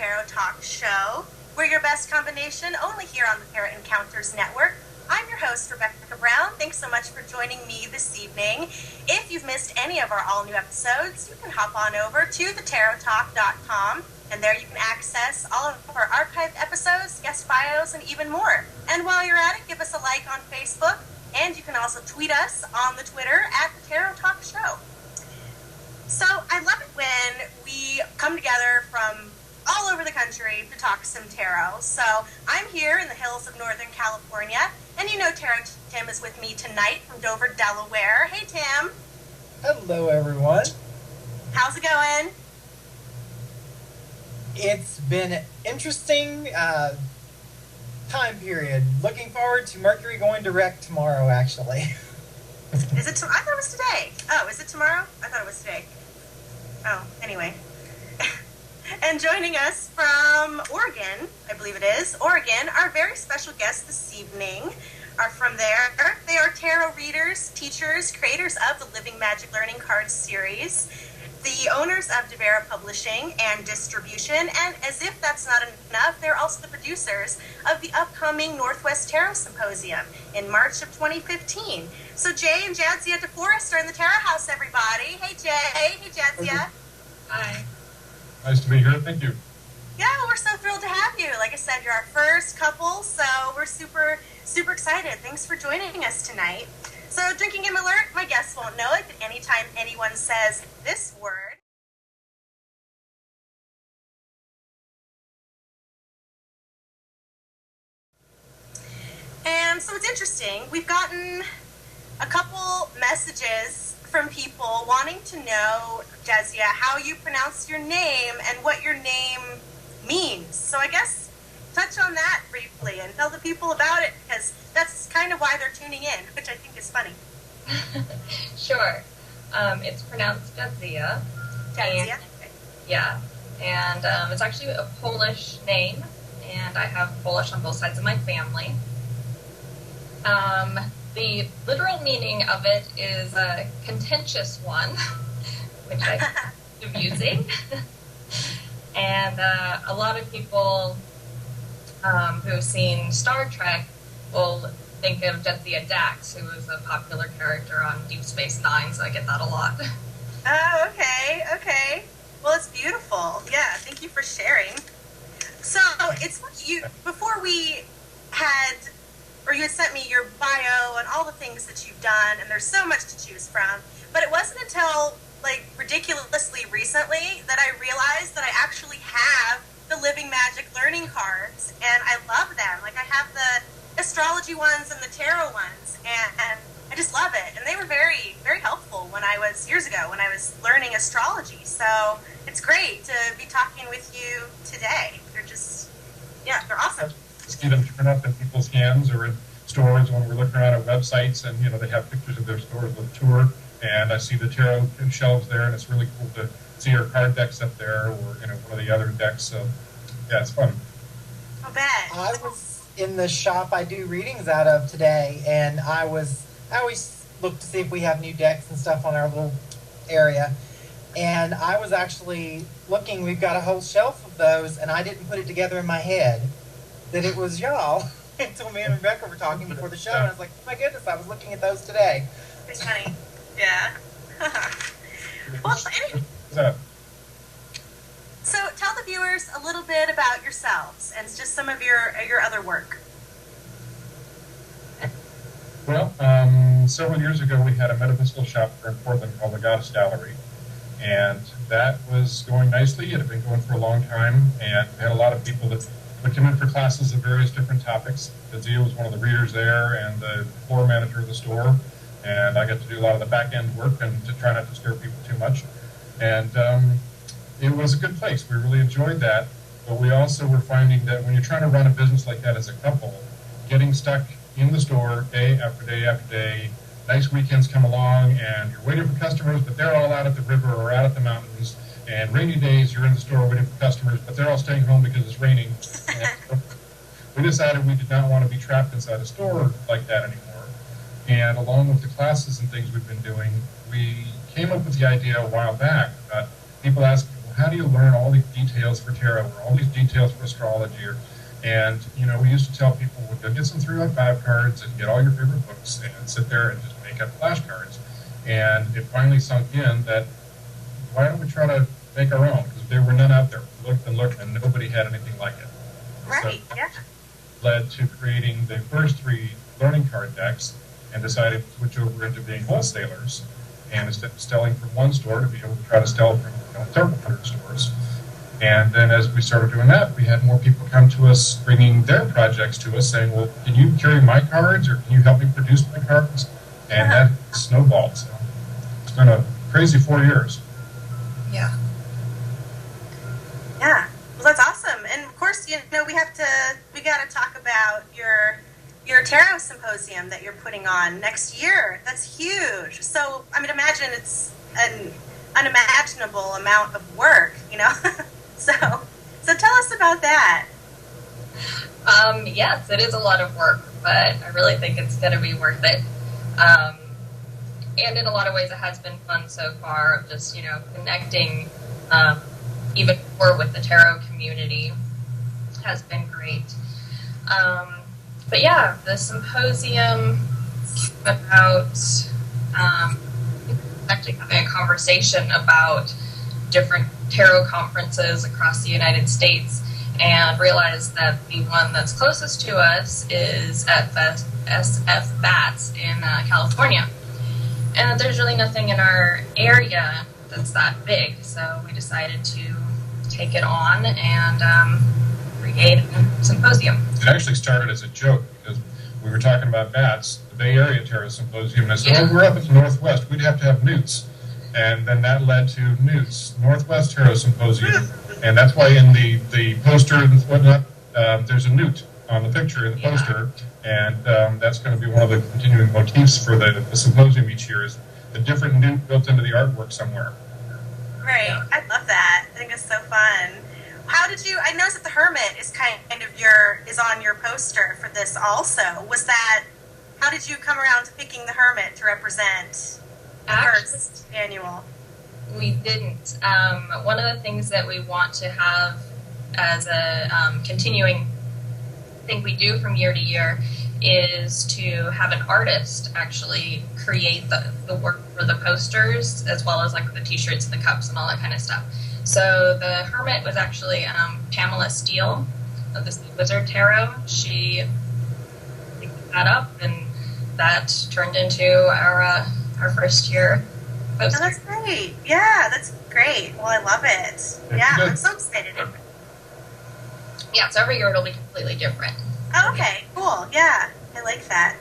Tarot Talk Show. We're your best combination, only here on the Tarot Encounters Network. I'm your host, Rebecca Brown. Thanks so much for joining me this evening. If you've missed any of our all-new episodes, you can hop on over to thetarottalk.com, and there you can access all of our archived episodes, guest bios, and even more. And while you're at it, give us a like on Facebook, and you can also tweet us on the Twitter at the Tarot Talk Show. So I love it when we come together from all over the country to talk some tarot. So I'm here in the hills of Northern California, and you know Tarot Tim is with me tonight from Dover, Delaware. Hey, Tim. Hello, everyone. How's it going? It's been an interesting time period. Looking forward to Mercury going direct tomorrow, actually. Is it I thought it was today. Oh, is it tomorrow? I thought it was today. Oh, anyway. And joining us from Oregon, I believe it is, Oregon, our very special guests this evening are from there. They are tarot readers, teachers, creators of the Living Magic Learning Cards series, the owners of Devera Publishing and Distribution, and as if that's not enough, they're also the producers of the upcoming Northwest Tarot Symposium in March of 2015. So Jay and Jadzia DeForest are in the Tarot House, everybody. Hey, Jay. Hey, Jadzia. Hi. Nice to be here. Thank you. Yeah, well, we're so thrilled to have you. Like I said, you're our first couple, so we're super, super excited. Thanks for joining us tonight. So, drinking game alert, my guests won't know it, but anytime anyone says this word, and so it's interesting. We've gotten a couple messages from people wanting to know, Jadzia, how you pronounce your name and what your name means. So I guess touch on that briefly and tell the people about it, because that's kind of why they're tuning in, which I think is funny. Sure. It's pronounced Jadzia. Jadzia? Yeah. And it's actually a Polish name, and I have Polish on both sides of my family. The literal meaning of it is a contentious one, which I am using. And a lot of people who have seen Star Trek will think of Jadzia Dax, who is a popular character on Deep Space Nine, so I get that a lot. Oh, okay. Well, it's beautiful. Yeah, thank you for sharing. So, it's what you, before we had, or you had sent me your bio and all the things that you've done, and there's so much to choose from, but it wasn't until, like, ridiculously recently that I realized that I actually have the Living Magic learning cards, and I love them. Like, I have the astrology ones and the tarot ones, and I just love it. And they were very, very helpful years ago when I was learning astrology. So it's great to be talking with you today. They're just, yeah, they're awesome. See them turn up in people's hands or in stores when we're looking around at websites, and they have pictures of their stores with a tour, and I see the tarot shelves there, and it's really cool to see our card decks up there, or one of the other decks. So yeah, it's fun. I'll bet. I was in the shop I do readings out of today, and I always look to see if we have new decks and stuff on our little area. And I was actually looking, we've got a whole shelf of those, and I didn't put it together in my head that it was y'all until me and Rebecca were talking before the show, and I was like, oh my goodness, I was looking at those today. It's funny. Yeah. Well, anyway. So tell the viewers a little bit about yourselves and just some of your other work. Well, several years ago we had a metaphysical shop here in Portland called the Goddess Gallery, and that was going nicely. It had been going for a long time, and we had a lot of people that would come in for classes of various different topics. Jadzia was one of the readers there and the floor manager of the store, and I got to do a lot of the back-end work and to try not to scare people too much. And it was a good place. We really enjoyed that, but we also were finding that when you're trying to run a business like that as a couple, getting stuck in the store day after day after day, nice weekends come along and you're waiting for customers, but they're all out at the river or out at the mountains, and rainy days you're in the store waiting for customers, but they're all staying home because it's raining. And we decided we did not want to be trapped inside a store like that anymore. And along with the classes and things we've been doing, we came up with the idea a while back that people ask, well, how do you learn all these details for tarot or all these details for astrology? And, we used to tell people, well, go get some 3-by-5 cards and get all your favorite books and sit there and just make up flashcards. And it finally sunk in that, why don't we try to make our own? Because there were none out there. We looked, and nobody had anything like it. Right, so yeah. Led to creating the first 3 learning card decks and decided to switch over into being wholesalers. And instead of selling from one store, to be able to try to sell from several hundred stores. And then as we started doing that, we had more people come to us, bringing their projects to us, saying, well, can you carry my cards, or can you help me produce my cards? And that snowballed. So it's been a crazy 4 years. Yeah. Yeah. Well, that's awesome. And of course, we got to talk about your tarot symposium that you're putting on next year. That's huge. So, imagine it's an unimaginable amount of work, So tell us about that. Yes, it is a lot of work, but I really think it's going to be worth it. And in a lot of ways, it has been fun so far of just, connecting even more with the tarot community has been great. But yeah, the symposium came about actually having a conversation about different tarot conferences across the United States, and realized that the one that's closest to us is at SF Bats in California. And there's really nothing in our area that's that big, so we decided to take it on and create a symposium. It actually started as a joke, because we were talking about bats, the Bay Area Tarot Symposium, and I said, we're up in the Northwest, we'd have to have newts. And then that led to newts, Northwest Tarot Symposium, and that's why in the poster and whatnot, there's a newt on the picture in the poster, and that's going to be one of the continuing motifs for the symposium each year, is a different newt built into the artwork somewhere. Right. Yeah. I love that. I think it's so fun. I noticed that the Hermit is is on your poster for this also. How did you come around to picking the Hermit to represent the first annual? We didn't. One of the things that we want to have as a continuing thing we do from year to year is to have an artist actually create the work for the posters, as well as like the t-shirts and the cups and all that kind of stuff. So the Hermit was actually Pamela Steele of the Wizard Tarot. She picked that up, and that turned into our first year poster. Oh, that's great. Yeah, that's great. Well, I love it. Yeah, I'm so excited. Yeah, so every year it'll be completely different. Oh, okay, cool. Yeah, I like that.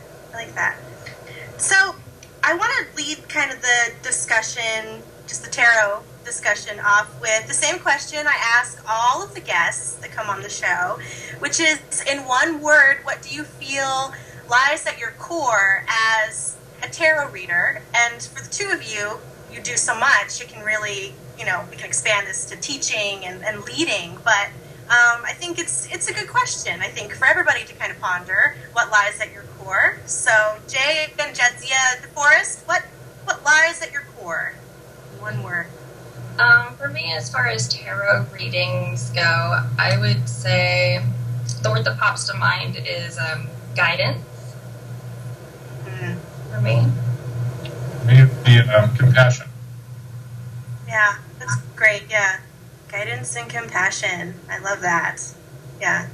So I want to lead kind of the discussion, just the tarot discussion, off with the same question I ask all of the guests that come on the show, which is, in one word, what do you feel lies at your core as a tarot reader? And for the two of you, you do so much, you can really, we can expand this to teaching and leading, but I think it's a good question, I think, for everybody to kind of ponder what lies at your core. So, Jay and Jadzia DeForest, what lies at your core? One word. For me, as far as tarot readings go, I would say the word that pops to mind is guidance. For me. Compassion. Yeah, that's great, yeah. Guidance and compassion. I love that. Yeah.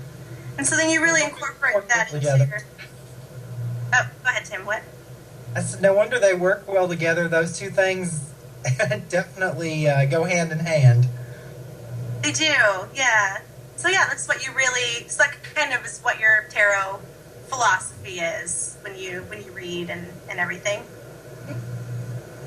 And so then you really incorporate that into your... Oh, go ahead, Tim. What? I said, no wonder they work well together. Those two things definitely go hand in hand. They do, yeah. So yeah, that's what you really... It's like kind of is what your tarot philosophy is when you read and everything.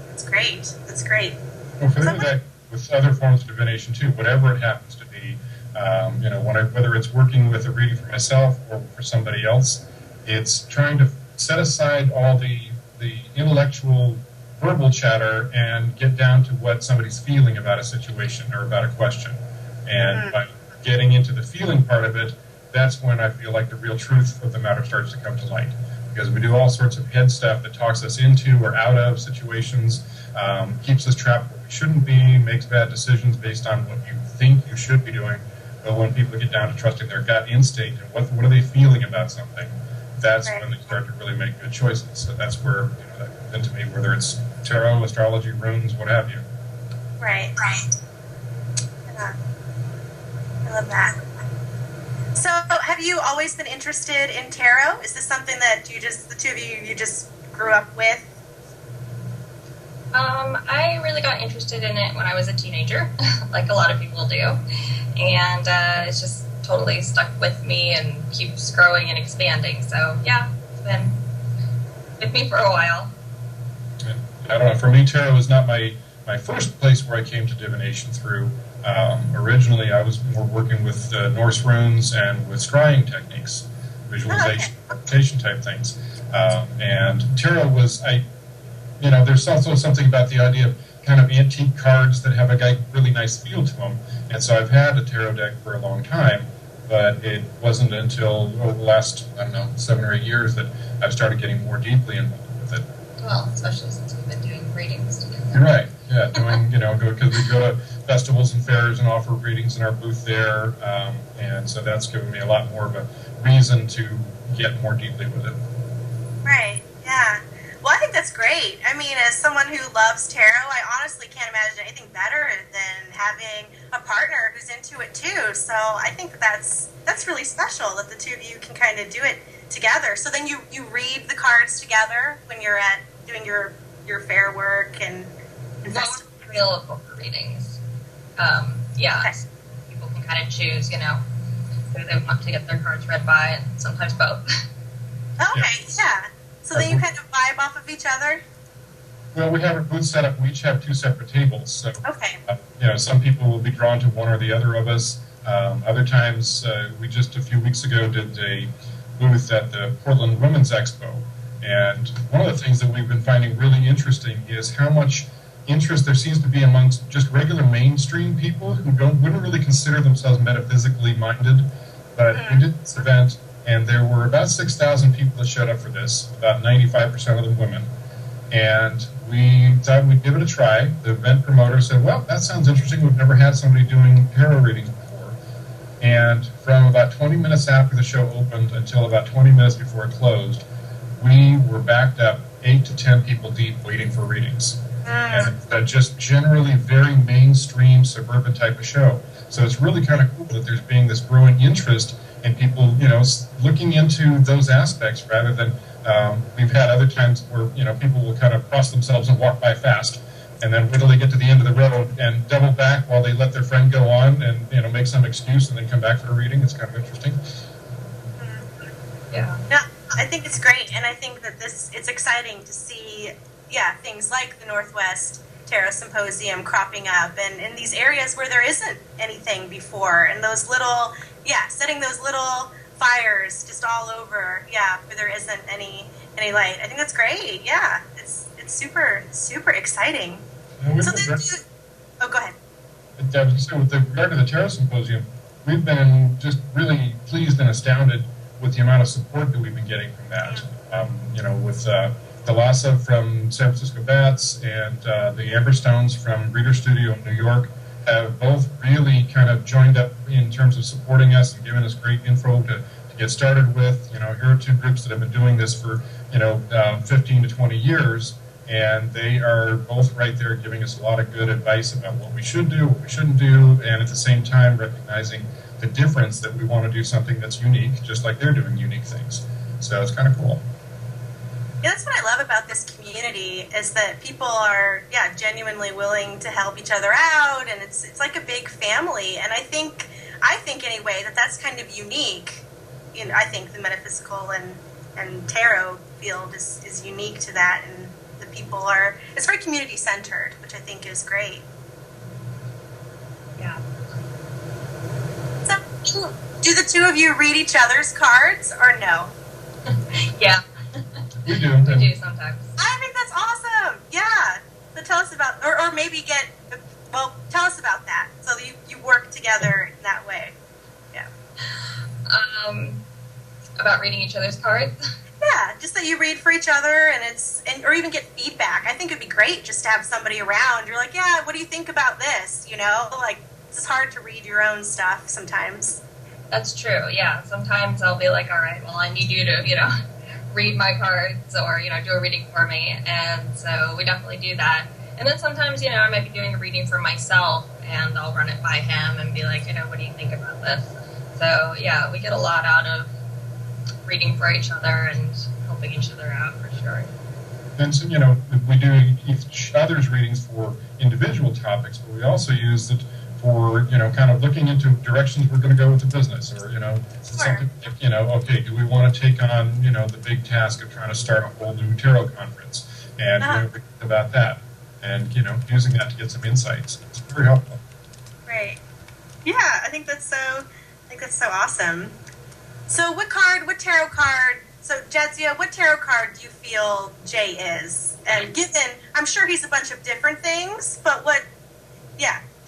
That's great. That's great. Well, for that, with other forms of divination too, whatever it happens to be, whether it's working with a reading for myself or for somebody else, it's trying to set aside all the intellectual verbal chatter and get down to what somebody's feeling about a situation or about a question. And by getting into the feeling part of it, that's when I feel like the real truth of the matter starts to come to light. Because we do all sorts of head stuff that talks us into or out of situations, keeps us trapped where we shouldn't be, makes bad decisions based on what you think you should be doing. But when people get down to trusting their gut instinct and what are they feeling about something, that's when they start to really make good choices. So that's where that comes into me, whether it's tarot, astrology, runes, what have you. Right. Yeah. I love that. So, have you always been interested in tarot? Is this something that the two of you just grew up with? I really got interested in it when I was a teenager, like a lot of people do, and it's just totally stuck with me and keeps growing and expanding. So, yeah, it's been with me for a while. I don't know. For me, tarot is not my first place where I came to divination through. Originally, I was more working with Norse runes and with scrying techniques, visualization, interpretation type things. And tarot was, there's also something about the idea of kind of antique cards that have a really nice feel to them. And so I've had a tarot deck for a long time, but it wasn't until the last, 7 or 8 years that I've started getting more deeply involved with it. Well, especially since we've been doing readings together. Right, yeah, because we go to festivals and fairs and offer readings in our booth there, and so that's given me a lot more of a reason to get more deeply with it. Right, yeah. Well, I think that's great. I mean, as someone who loves tarot, I honestly can't imagine anything better than having a partner who's into it too. So I think that's really special that the two of you can kind of do it together. So then you read the cards together when you're doing your fair work and available for readings. Okay. So people can kind of choose, who they want to get their cards read by, and sometimes both. Okay, yeah. So then you kind of vibe off of each other? Well, we have our booth set up. We each have 2 separate tables. So, okay. Some people will be drawn to one or the other of us. Other times, we just a few weeks ago did a booth at the Portland Women's Expo. And one of the things that we've been finding really interesting is how much interest there seems to be amongst just regular mainstream people who wouldn't really consider themselves metaphysically minded. But we did this event, and there were about 6,000 people that showed up for this, about 95% of them women. And we thought we'd give it a try. The event promoter said, well, that sounds interesting. We've never had somebody doing tarot readings before. And from about 20 minutes after the show opened until about 20 minutes before it closed, we were backed up 8 to 10 people deep waiting for readings. And just generally very mainstream suburban type of show. So it's really kind of cool that there's being this growing interest in people, looking into those aspects rather than we've had other times where, people will kind of cross themselves and walk by fast and then wait till they get to the end of the road and double back while they let their friend go on and, make some excuse and then come back for a reading. It's kind of interesting. Yeah. No, I think it's great, and I think that it's exciting to see, things like the Northwest Tarot Symposium cropping up, and in these areas where there isn't anything before, and those little, setting those little fires just all over, where there isn't any light. I think that's great. Yeah, it's super, super exciting. So then go ahead. So with regard to the Tarot Symposium, we've been just really pleased and astounded with the amount of support that we've been getting from that. With Thalassa from San Francisco Bats and the Amberstones from Reader Studio in New York have both really kind of joined up in terms of supporting us and giving us great info to get started with. Here are 2 groups that have been doing this for 15 to 20 years, and they are both right there giving us a lot of good advice about what we should do, what we shouldn't do, and at the same time recognizing the difference that we want to do something that's unique, just like they're doing unique things. So it's kind of cool. Yeah, that's what I love about this community is that people are, genuinely willing to help each other out, and it's like a big family. And I think anyway that's kind of unique. I think the metaphysical and tarot field is unique to that, and the people are. It's very community centered, which I think is great. Yeah. So, do the 2 of you read each other's cards or no? Yeah. We do. We do sometimes. I think that's awesome. Yeah. So tell us about, or maybe tell us about that. So you work together in that way. Yeah. About reading each other's cards? Yeah. just that you read for each other, or even get feedback. I think it'd be great just to have somebody around. You're like, yeah, what do you think about this? Like, it's hard to read your own stuff sometimes. That's true, yeah. Sometimes I'll be like, all right, well, I need you to, read my cards or, do a reading for me. And so we definitely do that. And then sometimes, I might be doing a reading for myself and I'll run it by him and be like, what do you think about this? So, yeah, we get a lot out of reading for each other and helping each other out for sure. And so, we do each other's readings for individual topics, but we also use it for, kind of looking into directions we're going to go with the business, or, something like, okay, do we want to take on, the big task of trying to start a whole new tarot conference, and about that, and, using that to get some insights. It's very helpful. Right. Yeah, I think that's so awesome. So what tarot card, Jadzia, what tarot card do you feel Jay is? And given, I'm sure he's a bunch of different things, but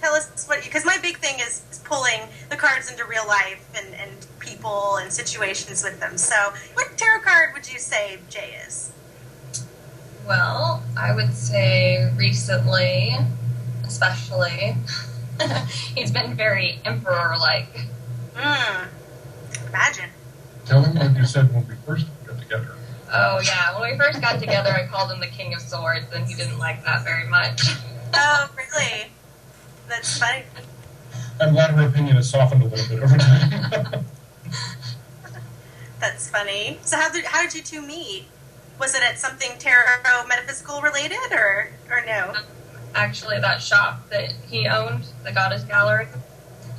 tell us because my big thing is pulling the cards into real life and people and situations with them. So what tarot card would you say Jay is? Well, I would say recently, especially, he's been very emperor-like. Imagine. Tell him what you said when we first got together. Oh, yeah. When we first got together, I called him the King of Swords, and he didn't like that very much. Oh, really? That's funny. I'm glad her opinion has softened a little bit over time. That's funny. So how did you two meet? Was it at something tarot metaphysical related, or no? Actually, that shop that he owned, the Goddess Gallery,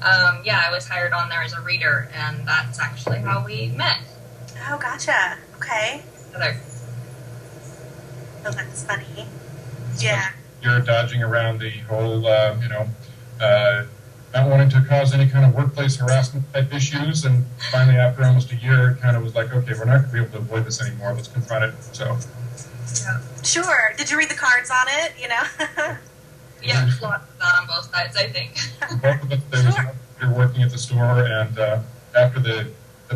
I was hired on there as a reader, and that's actually how we met. Oh, gotcha. Okay. Together. Oh, that's funny. Yeah. You're dodging around the whole, not wanting to cause any kind of workplace harassment type issues, and finally, after almost a year, it kind of was like, okay, we're not going to be able to avoid this anymore. Let's confront it. So. Yeah. Sure. Did you read the cards on it? Yeah, lots of that on both sides, I think. Both of us, you're working at the store, and after the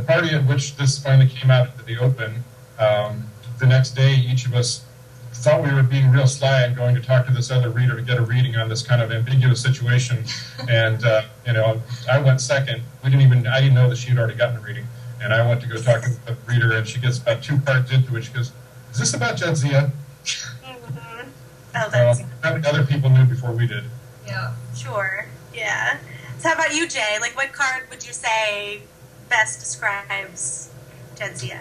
party at which this finally came out into the open, the next day, each of us thought we were being real sly and going to talk to this other reader to get a reading on this kind of ambiguous situation. And, I went second. I didn't know that she had already gotten a reading. And I went to go talk to the reader, and she gets about 2 cards into it. She goes, "Is this about Jadzia?" Mm-hmm. Oh, that's other people knew before we did. Yeah. Sure. Yeah. So how about you, Jay? Like, what card would you say best describes Jadzia?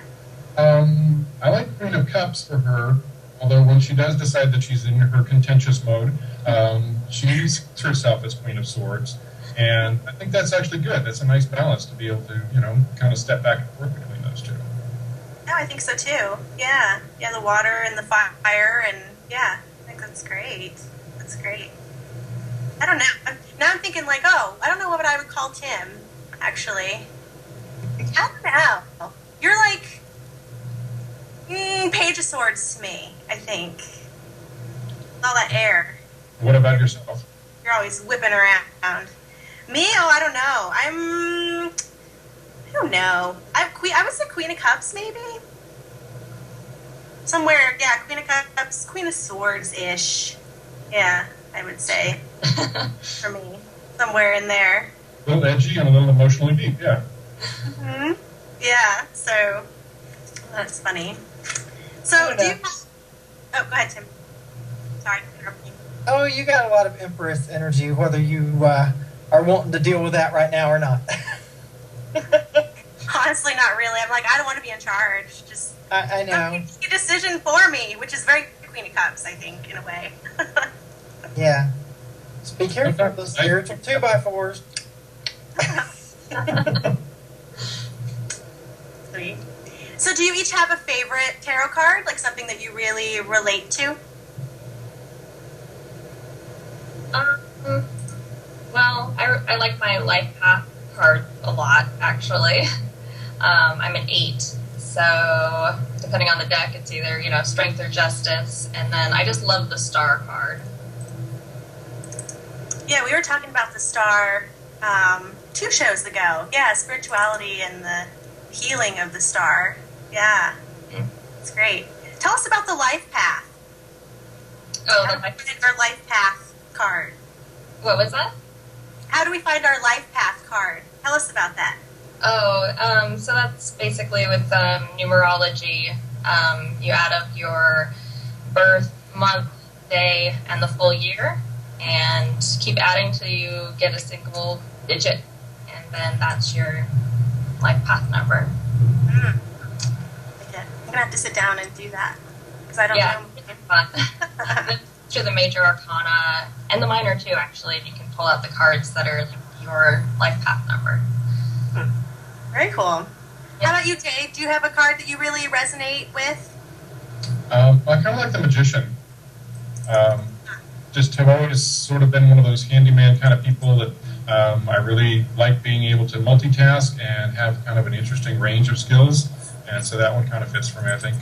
I like Queen of Cups for her, although when she does decide that she's in her contentious mode, she sees herself as Queen of Swords, and I think that's actually good. That's a nice balance to be able to, kind of step back and forth between those two. No, I think so too. Yeah. Yeah, the water and the fire, and I think that's great. That's great. I don't know. Now I'm thinking like, I don't know what I would call Tim, actually. I don't know. You're like Page of Swords to me, I think. All that air. What about yourself? You're always whipping around. Me? Oh, I don't know. I don't know. I was the Queen of Cups, maybe? Somewhere, Queen of Cups, Queen of Swords-ish. Yeah, I would say. For me. Somewhere in there. A little edgy and a little emotionally deep, yeah. Mm-hmm. Yeah, so that's funny. So, do you have... Oh, go ahead, Tim. Sorry to interrupt you. Oh, you got a lot of Empress energy, whether you are wanting to deal with that right now or not. Honestly, not really. I'm like, I don't want to be in charge. Just I know. Make a decision for me, which is very Queen of Cups, I think, in a way. Yeah. Just be careful of those spiritual 2x4s. Sweet. So do you each have a favorite tarot card? Like something that you really relate to? Well, I like my life path card a lot, actually. I'm an 8, so depending on the deck, it's either, strength or justice, and then I just love the star card. Yeah, we were talking about the star 2 shows ago. Yeah, spirituality and the healing of the star. Yeah. Mm-hmm. It's That's great. Tell us about the life path. Oh, How do we find our life path card? What was that? How do we find our life path card? Tell us about that. Oh, so that's basically with numerology. You add up your birth, month, day, and the full year, and keep adding till you get a single digit, and then that's your life path number. Okay. I'm going to have to sit down and do that, because I don't know. It's fun. To the major arcana, and the minor too, actually. You can pull out the cards that are your life path number. Very cool. Yeah. How about you, Jay? Do you have a card that you really resonate with? I kind of like the Magician. Just have always sort of been one of those handyman kind of people that I really like being able to multitask and have kind of an interesting range of skills. And so that one kind of fits for me, I think.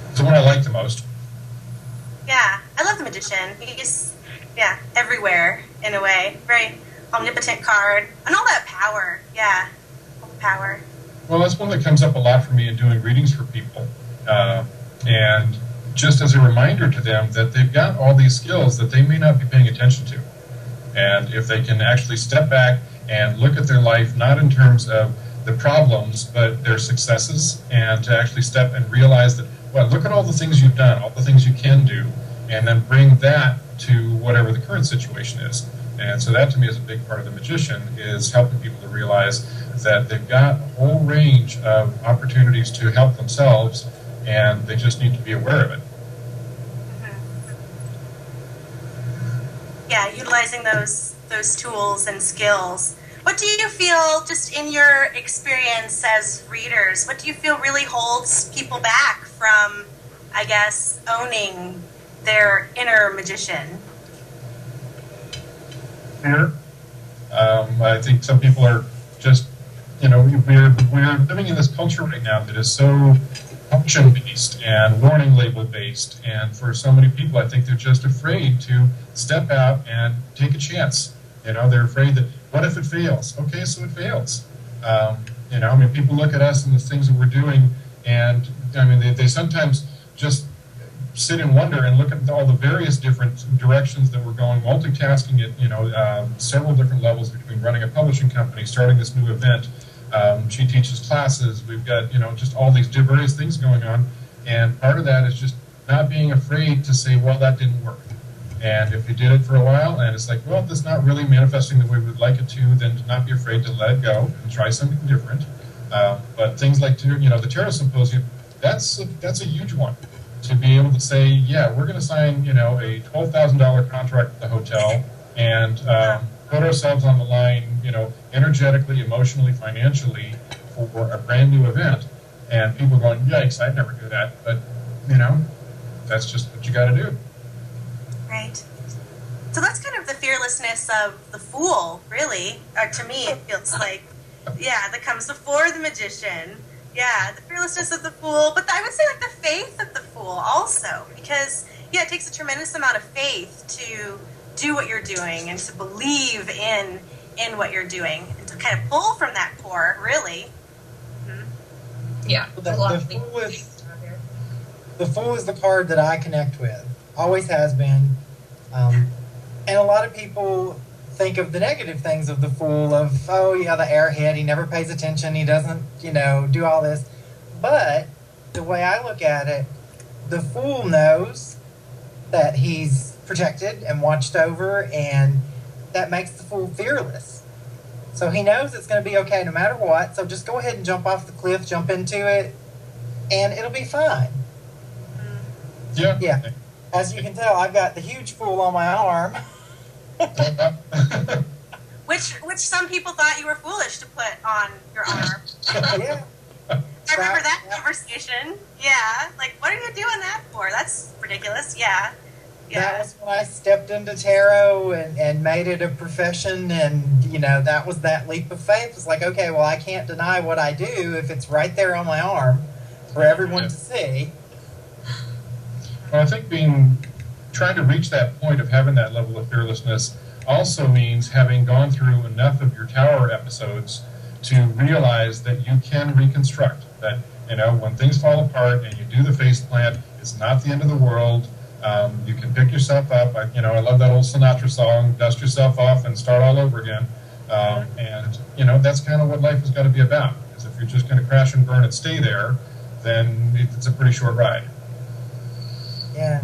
It's the one I like the most. Yeah, I love the Magician. He's, everywhere in a way. Very omnipotent card. And all that power. Yeah, all the power. Well, that's one that comes up a lot for me in doing readings for people. And just as a reminder to them that they've got all these skills that they may not be paying attention to. And if they can actually step back and look at their life, not in terms of the problems, but their successes, and to actually step and realize that, well, look at all the things you've done, all the things you can do, and then bring that to whatever the current situation is. And so that to me is a big part of the Magician, is helping people to realize that they've got a whole range of opportunities to help themselves, and they just need to be aware of it. Yeah, utilizing those tools and skills. What do you feel, just in your experience as readers, what do you feel really holds people back from, I guess, owning their inner magician? Fear. I think some people are just, we're living in this culture right now that is so function-based and warning label-based, and for so many people, I think they're just afraid to step out and take a chance. They're afraid that, what if it fails? Okay, so it fails. People look at us and the things that we're doing, and they sometimes just sit in wonder and look at all the various different directions that we're going, multitasking at several different levels between running a publishing company, starting this new event. She teaches classes. We've got just all these various things going on, and part of that is just not being afraid to say, well, that didn't work. And if you did it for a while and it's like, well, that's not really manifesting the way we'd like it to, then to not be afraid to let it go and try something different. But things like the Tarot Symposium, that's a huge one. To be able to say, yeah, we're going to sign a $12,000 contract with the hotel and put ourselves on the line, energetically, emotionally, financially for a brand new event. And people going, yikes, I'd never do that. But, that's just what you got to do. Right. So that's kind of the fearlessness of the Fool, really. Or to me, it feels like, that comes before the Magician. Yeah, the fearlessness of the Fool. But I would say like the faith of the Fool also. Because, it takes a tremendous amount of faith to do what you're doing and to believe in what you're doing. And to kind of pull from that core, really. Mm-hmm. Yeah. The Fool is the card that I connect with. Always has been. And a lot of people think of the negative things of the Fool, of, the airhead, he never pays attention, he doesn't, do all this. But the way I look at it, the Fool knows that he's protected and watched over, and that makes the Fool fearless. So he knows it's going to be okay no matter what, so just go ahead and jump off the cliff, jump into it, and it'll be fine. Yeah. As you can tell, I've got the huge Fool on my arm. Which some people thought you were foolish to put on your arm. Yeah. I remember that conversation. Yeah. Like, what are you doing that for? That's ridiculous. Yeah. That was when I stepped into tarot and made it a profession, and, that was that leap of faith. It's like, okay, well, I can't deny what I do if it's right there on my arm for everyone to see. Well, I think trying to reach that point of having that level of fearlessness also means having gone through enough of your tower episodes to realize that you can reconstruct, that, when things fall apart and you do the face plant, it's not the end of the world. You can pick yourself up. I love that old Sinatra song, dust yourself off and start all over again. And that's kind of what life has got to be about. Because if you're just going to crash and burn and stay there, then it's a pretty short ride. Yeah.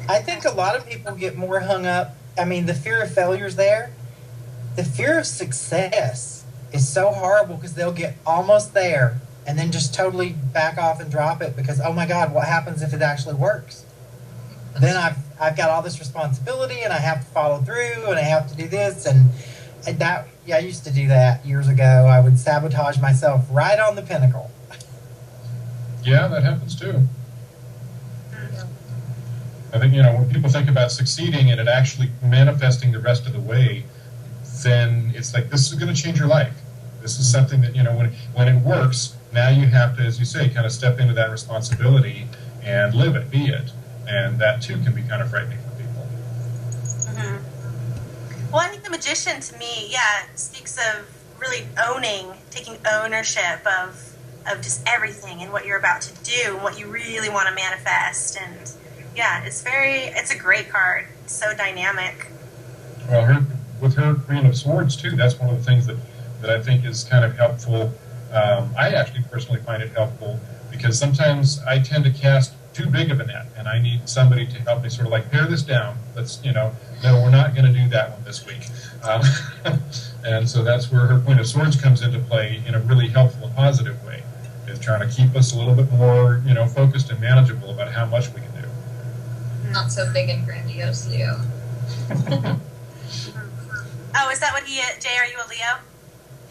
I think a lot of people get more hung up. I mean, the fear of failure is there. The fear of success is so horrible because they'll get almost there and then just totally back off and drop it because, oh my God, what happens if it actually works? Then I've got all this responsibility and I have to follow through and I have to do this and that. Yeah, I used to do that years ago. I would sabotage myself right on the pinnacle. Yeah, that happens too. I think, when people think about succeeding and it actually manifesting the rest of the way, then it's like, this is going to change your life. This is something that, when it works, now you have to, as you say, kind of step into that responsibility and live it, be it. And that, too, can be kind of frightening for people. Mm-hmm. Well, I think the magician, to me, speaks of really taking ownership of just everything and what you're about to do and what you really want to manifest. And, it's a great card. It's so dynamic. Well, with her Queen of Swords, too, that's one of the things that I think is kind of helpful. I actually personally find it helpful because sometimes I tend to cast too big of a net, and I need somebody to help me sort of like pare this down. Let's, no, we're not going to do that one this week. And so that's where her Queen of Swords comes into play in a really helpful and positive way. Is trying to keep us a little bit more, focused and manageable about how much we can do. Not so big and grandiose, Leo. Oh, is that what Jay, are you a Leo?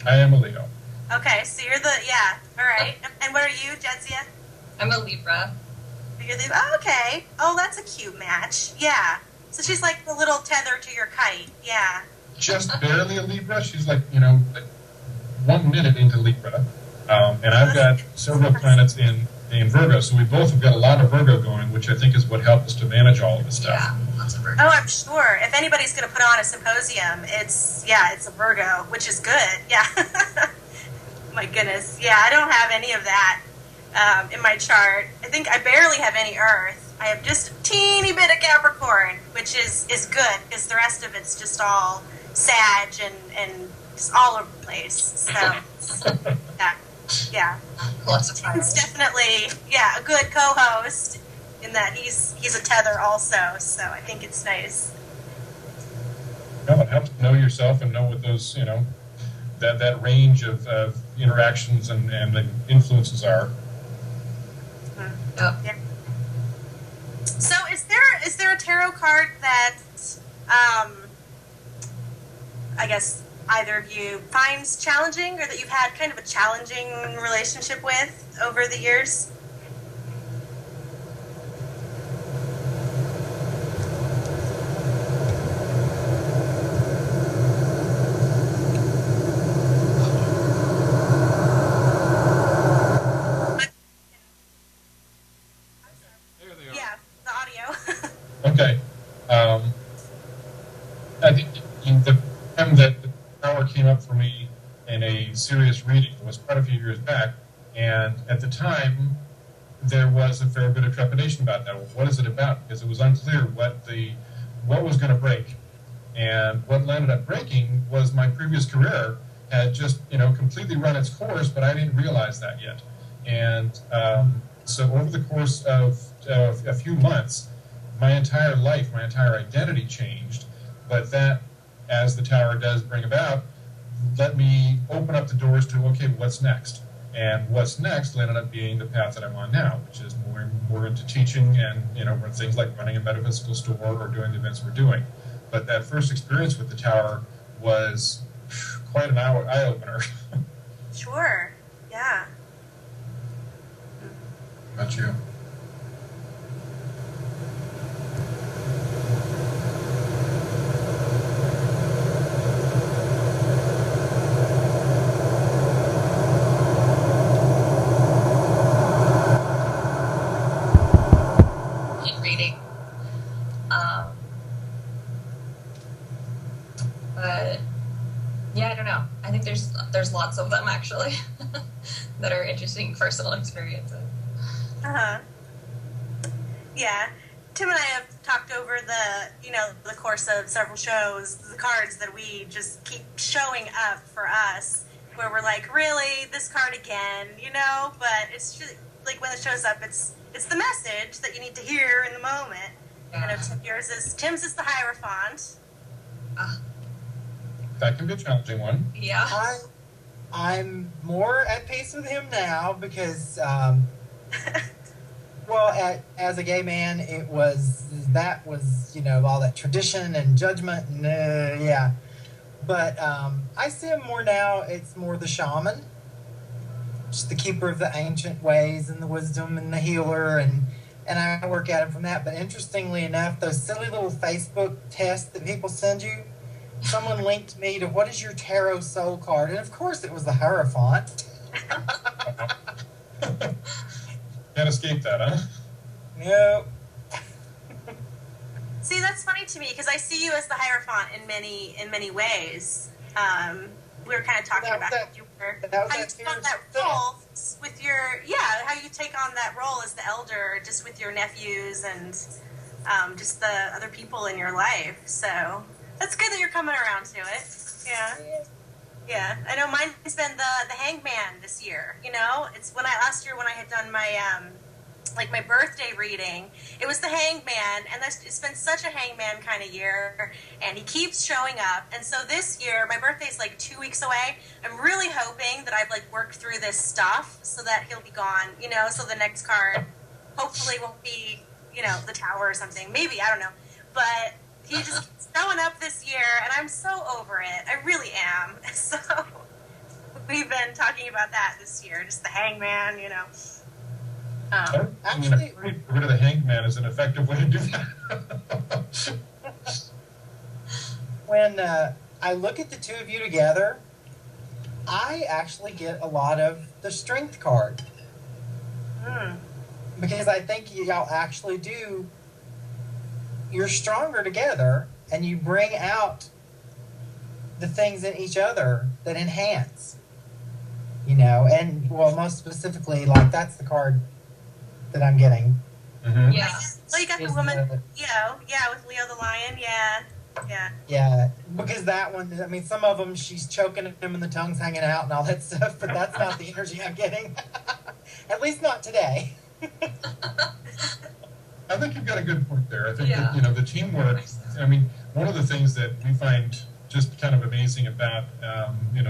I am a Leo. Okay, so you're all right. And what are you, Jadzia? I'm a Libra. You're Libra. Oh, okay. Oh, that's a cute match. Yeah. So she's like the little tether to your kite. Yeah. Just barely a Libra. She's like 1 minute into Libra. And I've got several planets in Virgo, so we both have got a lot of Virgo going, which I think is what helped us to manage all of this stuff. Yeah, lots of Virgo. Oh, I'm sure. If anybody's going to put on a symposium, it's a Virgo, which is good. Yeah. My goodness. Yeah, I don't have any of that in my chart. I think I barely have any Earth. I have just a teeny bit of Capricorn, which is good, because the rest of it's just all Sag and just all over the place. So, yeah. It's definitely, a good co-host in that he's a tether also, so I think it's nice. No, it helps to know yourself and know what those, that range of interactions and the influences are. Yeah. So is there a tarot card that I guess either of you finds challenging or that you've had kind of a challenging relationship with over the years? There they are. Yeah, the audio. Okay. I think the time that the power came up for me in a serious reading was quite a few years back, and at the time there was a fair bit of trepidation about that. Well, what is it about? Because it was unclear what was going to break, and what ended up breaking was my previous career had just completely run its course, but I didn't realize that yet. And so over the course of a few months, my entire life, my entire identity changed. But that, as the Tower does bring about, let me open up the doors to, okay, what's next? And what's next ended up being the path that I'm on now, which is more into teaching and, things like running a metaphysical store or doing the events we're doing. But that first experience with the Tower was quite an eye-opener. Sure, yeah. How about you? Reading. But yeah, I don't know. I think there's there's lots of them actually that are interesting personal experiences. Yeah. Tim and I have talked over the course of several shows, the cards that we just keep showing up for us, where we're like, really, this card again, but it's just like when it shows up, it's the message that you need to hear in the moment. Yeah. I know Tim's is the Hierophant. That can be a challenging one. Yeah. I'm more at peace with him now because, as a gay man, that was all that tradition and judgment and yeah. But I see him more now. It's more the shaman, just the keeper of the ancient ways and the wisdom and the healer, and I work at him from that. But interestingly enough, those silly little Facebook tests that people send you, someone linked me to what is your tarot soul card, and of course it was the Hierophant. Can't escape that, huh? No. See, that's funny to me because I see you as the Hierophant in many ways. We were kind of talking about how you take on that role with how you take on that role as the elder, just with your nephews and just the other people in your life. So that's good that you're coming around to it. Yeah. I know mine's been the Hangman this year. It's last year when I had done my my birthday reading, it was the Hangman, and it's been such a Hangman kind of year, and he keeps showing up. And so this year, my birthday's 2 weeks away. I'm really hoping that I've worked through this stuff so that he'll be gone, so the next card hopefully won't be, the Tower or something. Maybe, I don't know. But he just keeps showing up this year, and I'm so over it. I really am. So we've been talking about that this year, just the Hangman, Actually, getting rid of the Hangman is an effective way to do that. When I look at the two of you together, I actually get a lot of the Strength card. Because I think y'all actually you're stronger together, and you bring out the things in each other that enhance. And most specifically, that's the card that I'm getting. Mm-hmm. Yeah. Well, you got the woman, Leo. Yeah, with Leo the lion. Yeah. Yeah, because that one, some of them, she's choking him and the tongue's hanging out and all that stuff, but that's not the energy I'm getting. At least not today. I think you've got a good point there. I think that, the teamwork, one of the things that we find just kind of amazing about,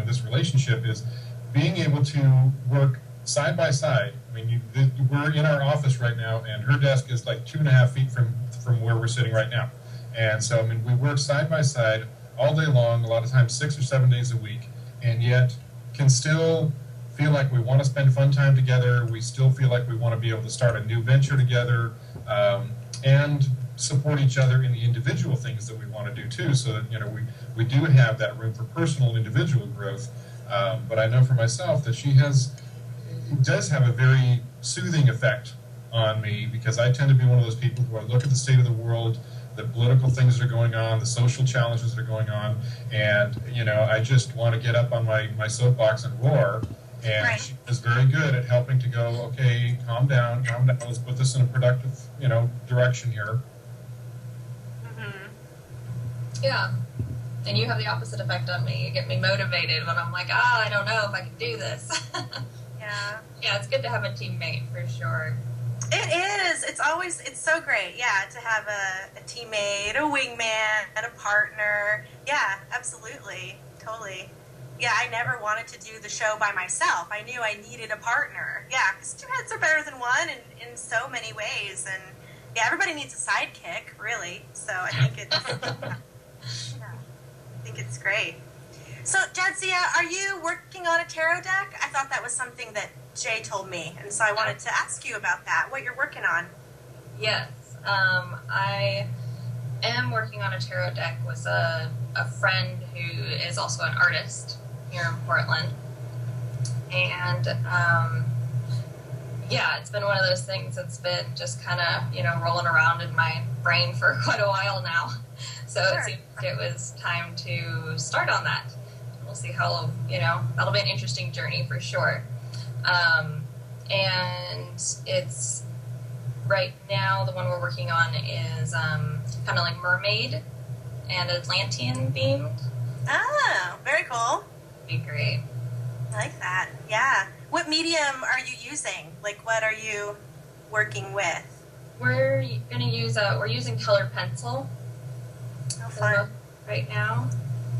this relationship is being able to work side by side. We're in our office right now, and her desk is 2.5 feet from where we're sitting right now. And so, we work side by side all day long, a lot of times 6 or 7 days a week, and yet can still feel like we want to spend fun time together. We still feel like we want to be able to start a new venture together, and support each other in the individual things that we want to do too, so that, we do have that room for personal and individual growth. But I know for myself that it does have a very soothing effect on me, because I tend to be one of those people who I look at the state of the world, the political things that are going on, the social challenges that are going on, and I just want to get up on my soapbox and roar. And right. She was very good at helping to go, okay, calm down, let's put this in a productive, direction here. Mm-hmm. Yeah. And you have the opposite effect on me. You get me motivated when I'm like, I don't know if I can do this. Yeah. Yeah, it's good to have a teammate for sure. It is. It's so great, to have a teammate, a wingman, and a partner. Yeah, absolutely. Totally. Yeah, I never wanted to do the show by myself. I knew I needed a partner. Yeah, because two heads are better than one in so many ways. And yeah, everybody needs a sidekick, really. So I think it's great. So, Jadzia, are you working on a tarot deck? I thought that was something that Jay told me, and so I wanted to ask you about that, what you're working on. Yes, I am working on a tarot deck with a friend who is also an artist here in Portland. And, it's been one of those things that's been just kind of, rolling around in my brain for quite a while now. So It seemed like it was time to start on that. we'll see how, that'll be an interesting journey for sure. And it's right now, the one we're working on is kind of like mermaid and Atlantean themed. Oh, very cool. Be great. I like that. Yeah. What medium are you using? Like, what are you working with? We're going to use, we're using colored pencil. Oh, fun. Right now.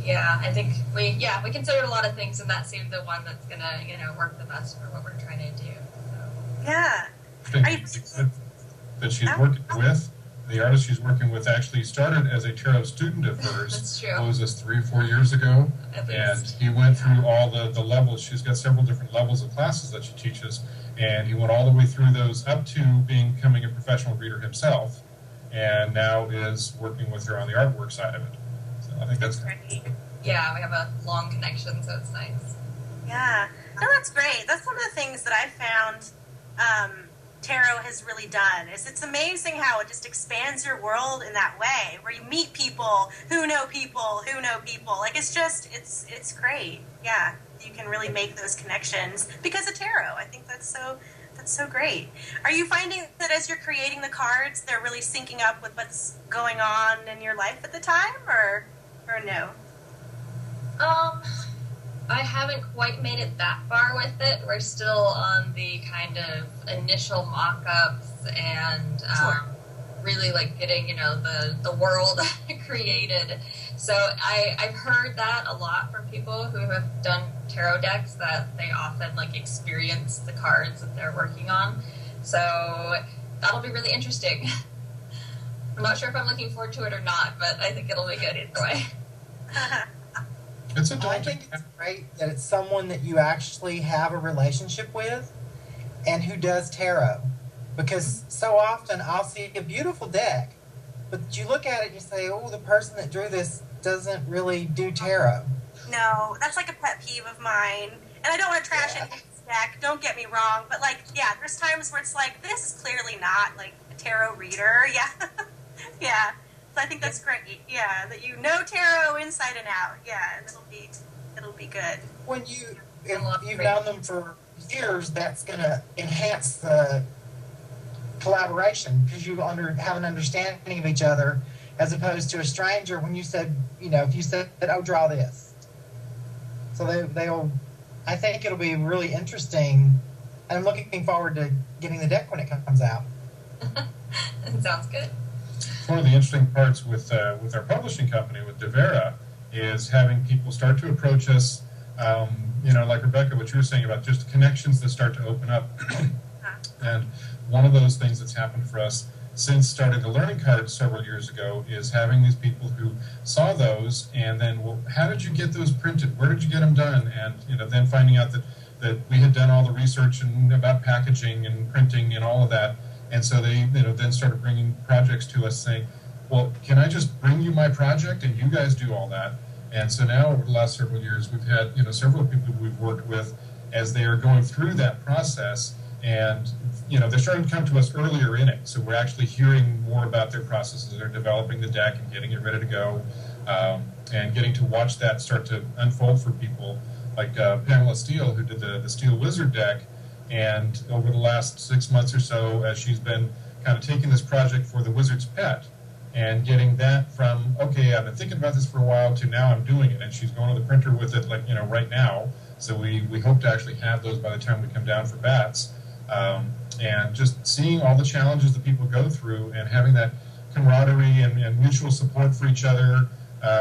Yeah, I think we considered a lot of things, and that seemed the one that's going to, work the best for what we're trying to do. So. Yeah. That she's working with, the artist she's working with actually started as a tarot student at first. That's true. What was this, 3 or 4 years ago? And he went through all the levels. She's got several different levels of classes that she teaches, and he went all the way through those up to becoming a professional reader himself, and now is working with her on the artwork side of it. So I think that's great. Yeah, we have a long connection, so it's nice. Yeah. No, that's great. That's one of the things that I found tarot has really done. It's amazing how it just expands your world in that way, where you meet people who know people who know people. Like, it's great. Yeah, you can really make those connections because of tarot. I think that's so great. Are you finding that as you're creating the cards, they're really syncing up with what's going on in your life at the time, or no? I haven't quite made it that far with it. We're still on the kind of initial mock-ups and really like getting, the world created. So I've heard that a lot from people who have done tarot decks, that they often like experience the cards that they're working on. So that'll be really interesting. I'm not sure if I'm looking forward to it or not, but I think it'll be good either way. I think it's great that it's someone that you actually have a relationship with and who does tarot. Because so often I'll see a beautiful deck, but you look at it and you say, oh, the person that drew this doesn't really do tarot. No, that's like a pet peeve of mine. And I don't want to trash anybody's deck, don't get me wrong, but there's times where it's like, this is clearly not like a tarot reader. Yeah. Yeah. I think that's great. Yeah, that you know tarot inside and out. Yeah, and it'll be good. If you've known them for years, that's going to enhance the collaboration because you have an understanding of each other, as opposed to a stranger. When you said, if you said, "Oh, draw this," so they'll. I think it'll be really interesting, and I'm looking forward to getting the deck when it comes out. That sounds good. One of the interesting parts with our publishing company, with Devera, is having people start to approach us, like Rebecca, what you were saying about just connections that start to open up. And one of those things that's happened for us since starting the learning cards several years ago is having these people who saw those and then, well, how did you get those printed? Where did you get them done? And, then finding out that we had done all the research and about packaging and printing and all of that. And so they, then started bringing projects to us saying, well, can I just bring you my project and you guys do all that? And so now over the last several years, we've had, several people we've worked with as they are going through that process. And, they're starting to come to us earlier in it. So we're actually hearing more about their processes. They're developing the deck and getting it ready to go, and getting to watch that start to unfold for people like Pamela Steele, who did the Steel Wizard deck. And over the last 6 months or so, as she's been kind of taking this project for the Wizard's Pet and getting that from, okay, I've been thinking about this for a while, to now I'm doing it. And she's going to the printer with it, right now. So we hope to actually have those by the time we come down for bats. And just seeing all the challenges that people go through and having that camaraderie and mutual support for each other.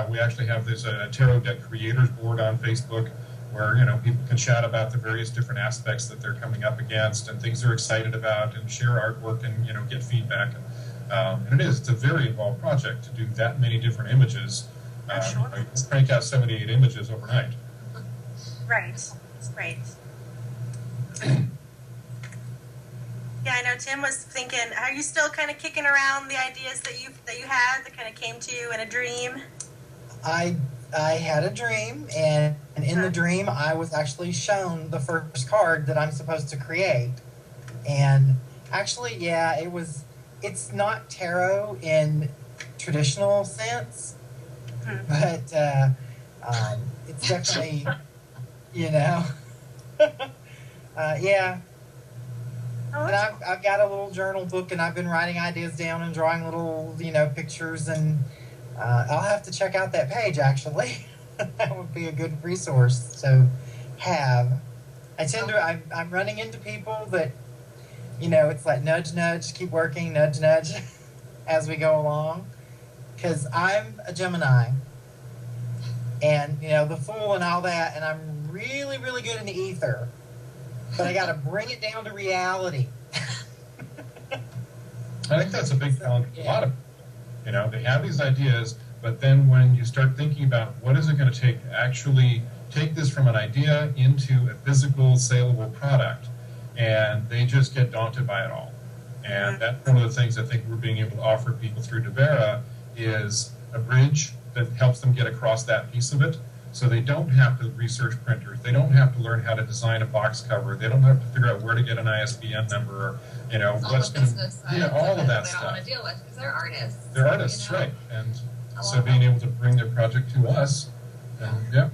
We actually have this Tarot Deck Creators Board on Facebook, where people can chat about the various different aspects that they're coming up against and things they're excited about, and share artwork and get feedback. And it's a very involved project to do that many different images. Sure. You crank out 78 images overnight. Right. Yeah, I know Tim was thinking, are you still kind of kicking around the ideas that you had that kind of came to you in a dream? I had a dream, and in the dream, I was actually shown the first card that I'm supposed to create. And actually, yeah, it's not tarot in traditional sense, but It's definitely, you know, yeah. And I've got a little journal book, and I've been writing ideas down and drawing little, you know, pictures, and I'll have to check out that page, actually. That would be a good resource to have. I'm running into people that, you know, it's like nudge, nudge, keep working, nudge, nudge, as we go along. Because I'm a Gemini, and, you know, the Fool and all that, and I'm really, really good in the ether. But I got to bring it down to reality. I think that's a big challenge for a lot of people. You know, they have these ideas, but then when you start thinking about what is it going to take to actually take this from an idea into a physical, saleable product, and they just get daunted by it all. And that's one of the things I think we're being able to offer people through Devera is a bridge that helps them get across that piece of it. So they don't have to research printers. They don't have to learn how to design a box cover. They don't have to figure out where to get an ISBN number, or, you know, what's going to, all of that stuff. They don't want to deal with because they're artists. They're artists, you know? Right? And so being able to bring their project to us, and yeah.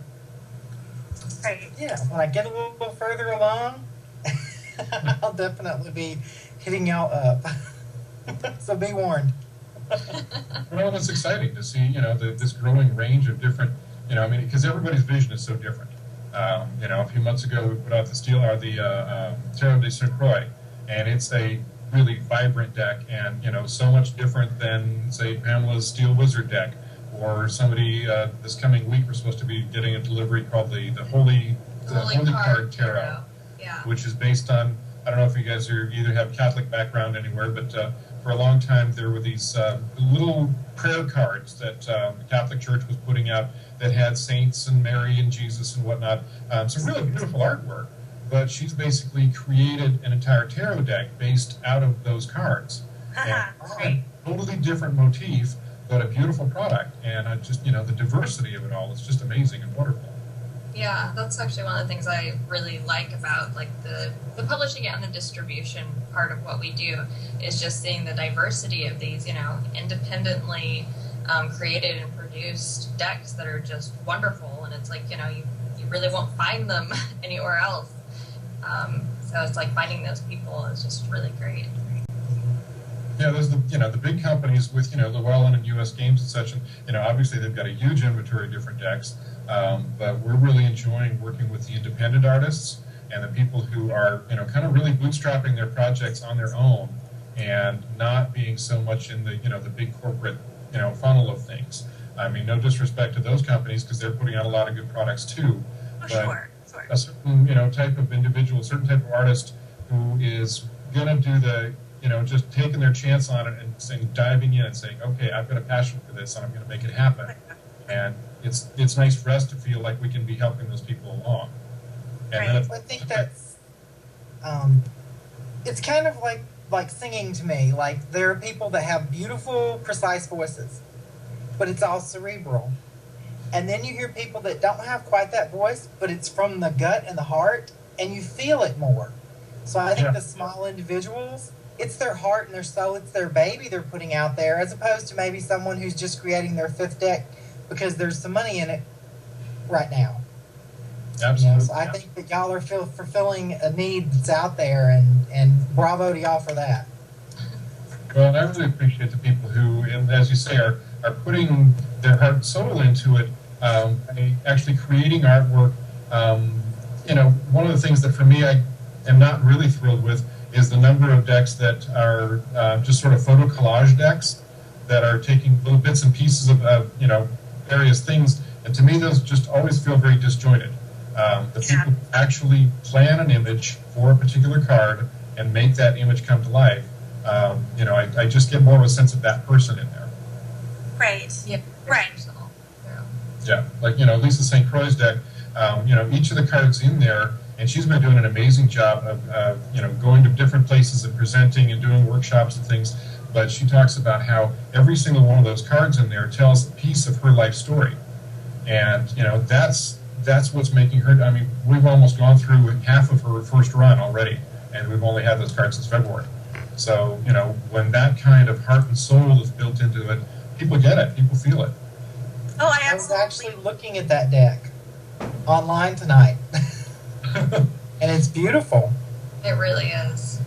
Right. Yeah. When I get a little further along, I'll definitely be hitting y'all up. So be warned. Well, it's exciting to see, you know, this growing range of different. You know, I mean, because everybody's vision is so different. You know, a few months ago we put out the Tarot de St. Croix, and it's a really vibrant deck, and, you know, so much different than, say, Pamela's Steel Wizard deck, or somebody this coming week we're supposed to be getting a delivery called the Holy Card Tarot, yeah. Which is based on, I don't know if you guys either have Catholic background anywhere, but for a long time there were these little prayer cards that the Catholic Church was putting out that had saints and Mary and Jesus and whatnot. Some really beautiful artwork, but she's basically created an entire tarot deck based out of those cards. And a totally different motif, but a beautiful product. And just, you know, the diversity of it all is just amazing and wonderful. Yeah, that's actually one of the things I really like about, like, the publishing and the distribution part of what we do is just seeing the diversity of these, you know, independently created and produced decks that are just wonderful, and it's like, you know, you really won't find them anywhere else. So it's like finding those people is just really great. Yeah, there's the big companies with, you know, Llewellyn and US Games and such, and, you know, obviously they've got a huge inventory of different decks, but we're really enjoying working with the independent artists and the people who are, you know, kind of really bootstrapping their projects on their own and not being so much in the, you know, the big corporate, you know, funnel of things. I mean, no disrespect to those companies because they're putting out a lot of good products too. Oh, but sure. a certain, you know, type of individual, a certain type of artist who is going to do the, you know, just taking their chance on it and diving in and saying, okay, I've got a passion for this and I'm going to make it happen. And it's nice for us to feel like we can be helping those people along. And then I think that's it's kind of like singing to me. Like, there are people that have beautiful, precise voices, but it's all cerebral. And then you hear people that don't have quite that voice, but it's from the gut and the heart, and you feel it more. So I think the small individuals, it's their heart and their soul, it's their baby they're putting out there, as opposed to maybe someone who's just creating their fifth deck because there's some money in it right now. Absolutely. You know, so I think that y'all are fulfilling a need that's out there, and bravo to y'all for that. Well, and I really appreciate the people who, and as you say, are putting their heart and soul into it, actually creating artwork. You know, one of the things that for me I am not really thrilled with is the number of decks that are just sort of photo collage decks that are taking little bits and pieces of you know, various things, and to me those just always feel very disjointed. The people who actually plan an image for a particular card and make that image come to life, you know, I just get more of a sense of that person in there. Right. Yeah. Right. Yeah, like, you know, Lisa St. Croix's deck, you know, each of the cards in there, and she's been doing an amazing job of, you know, going to different places and presenting and doing workshops and things, but she talks about how every single one of those cards in there tells a piece of her life story. And, you know, that's what's making her, I mean, we've almost gone through half of her first run already, and we've only had those cards since February. So, you know, when that kind of heart and soul is built into it, people get it, people feel it. Oh, I was actually looking at that deck online tonight. And it's beautiful. It really is.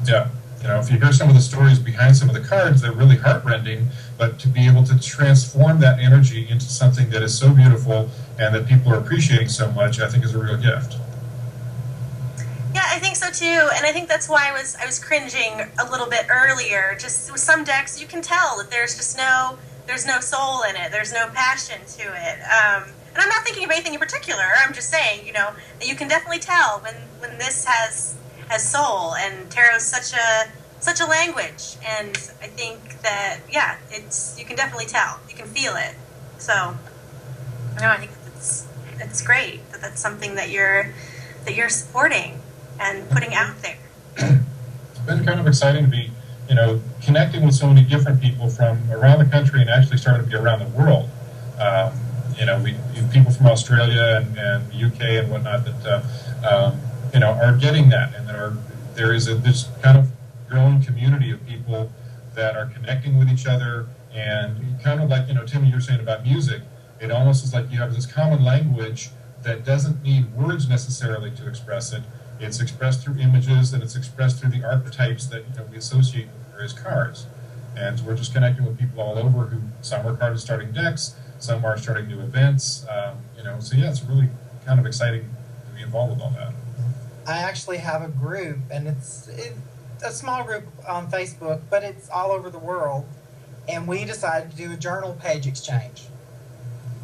Yeah. If you hear some of the stories behind some of the cards, they're really heartrending, but to be able to transform that energy into something that is so beautiful and that people are appreciating so much, I think is a real gift. Yeah, I think so too, and I think that's why I was cringing a little bit earlier. Just with some decks, you can tell that there's no soul in it. There's no passion to it. And I'm not thinking of anything in particular. I'm just saying, that you can definitely tell when this has soul, and tarot's such a language, and I think that you can definitely tell. You can feel it. So, I think it's great that that's something that you're supporting and putting out there. It's been kind of exciting to be, connecting with so many different people from around the country and actually starting to be around the world. We have people from Australia and the UK and whatnot that, are getting that, and there is this kind of growing community of people that are connecting with each other, and kind of like, Tim, you were saying about music, it almost is like you have this common language that doesn't need words necessarily to express it. It's expressed through images, and it's expressed through the archetypes that we associate with various cards. And so we're just connecting with people all over who, some are starting decks, some are starting new events, so it's really kind of exciting to be involved with all that. I actually have a group, and it's a small group on Facebook, but it's all over the world, and we decided to do a journal page exchange.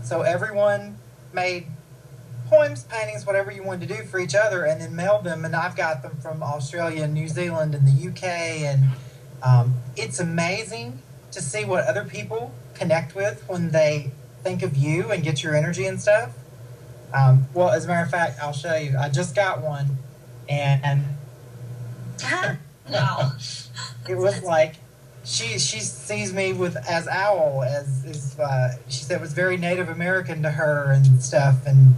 So everyone made poems, paintings, whatever you wanted to do for each other, and then mailed them, and I've got them from Australia and New Zealand and the UK, and it's amazing to see what other people connect with when they think of you and get your energy and stuff. Well, as a matter of fact, I'll show you. I just got one, and Wow. it was like she sees me as owl, she said it was very Native American to her and stuff, and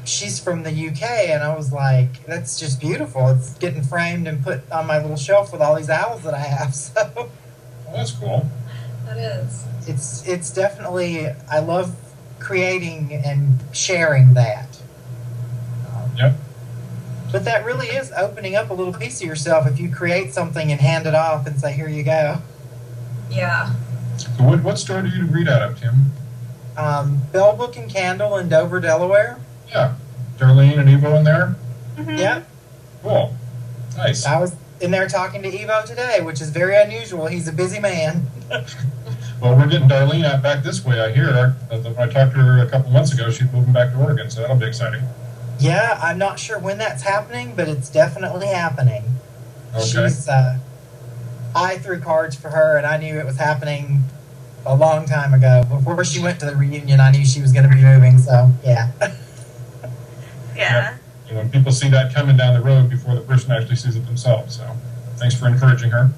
she's from the UK, and I was like, that's just beautiful. It's getting framed and put on my little shelf with all these owls that I have. So well, that's cool. That is. It's definitely, I love creating and sharing that. Yep. But that really is opening up a little piece of yourself if you create something and hand it off and say, here you go. Yeah. So what store do you read out of, Tim? Bell Book and Candle in Dover, Delaware. Yeah. Darlene and Evo in there? Mm-hmm. Yeah. Cool. Nice. I was in there talking to Evo today, which is very unusual. He's a busy man. Well, we're getting Darlene out back this way, I hear. I talked to her a couple months ago. She's moving back to Oregon, so that'll be exciting. Yeah, I'm not sure when that's happening, but it's definitely happening. Okay. I threw cards for her, and I knew it was happening a long time ago. Before she went to the reunion, I knew she was going to be moving, so yeah. Yeah. And when people see that coming down the road before the person actually sees it themselves, so thanks for encouraging her.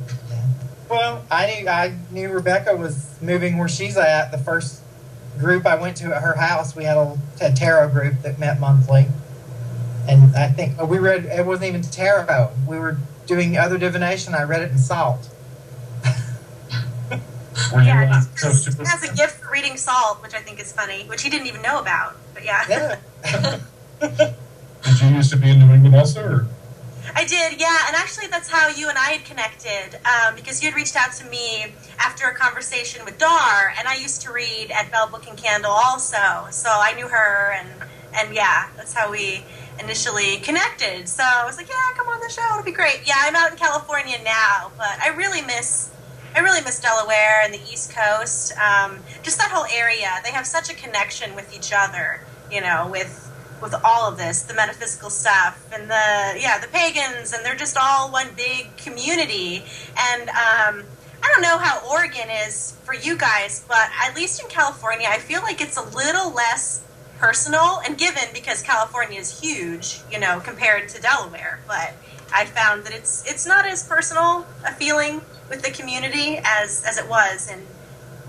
Well, I knew Rebecca was moving where she's at. The first group I went to at her house, we had a tarot group that met monthly. And I think we read, it wasn't even tarot. We were doing other divination. I read it in salt. Were you Yeah, he has a gift for reading salt, which I think is funny, which he didn't even know about. But yeah. Did you used to be in New England also, or? I did, yeah, and actually that's how you and I had connected, because you had reached out to me after a conversation with Dar, and I used to read at Bell Book and Candle also, so I knew her, and yeah, that's how we initially connected. So I was like, yeah, come on the show, it'll be great. Yeah, I'm out in California now, but I really miss Delaware and the East Coast, just that whole area. They have such a connection with each other, with all of this, the metaphysical stuff, and the pagans, and they're just all one big community. And I don't know how Oregon is for you guys, but at least in California, I feel like it's a little less personal, and given because California is huge, compared to Delaware, but I found that it's not as personal a feeling with the community as it was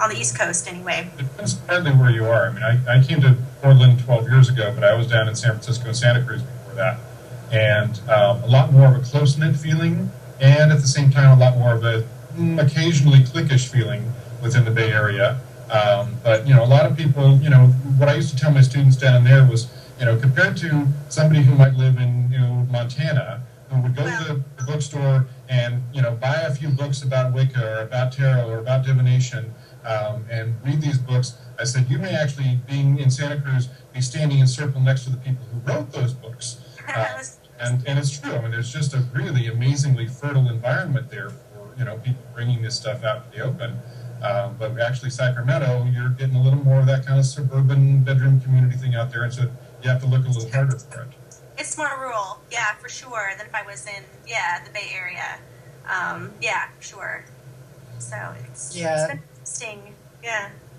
on the East Coast anyway. It depends partly where you are. I mean, I came to Portland 12 years ago, but I was down in San Francisco and Santa Cruz before that. And a lot more of a close-knit feeling, and at the same time, a lot more of a occasionally cliquish feeling within the Bay Area. But, a lot of people, what I used to tell my students down there was, compared to somebody who might live in, Montana, who would go to the bookstore and, buy a few books about Wicca or about tarot or about divination, and read these books, I said, you may actually, being in Santa Cruz, be standing in circle next to the people who wrote those books. And it's true. I mean, there's just a really amazingly fertile environment there for, people bringing this stuff out to the open. But actually, Sacramento, you're getting a little more of that kind of suburban bedroom community thing out there, and so you have to look a little harder for it. It's more rural, yeah, for sure, than if I was in, the Bay Area. For sure. So it's been interesting,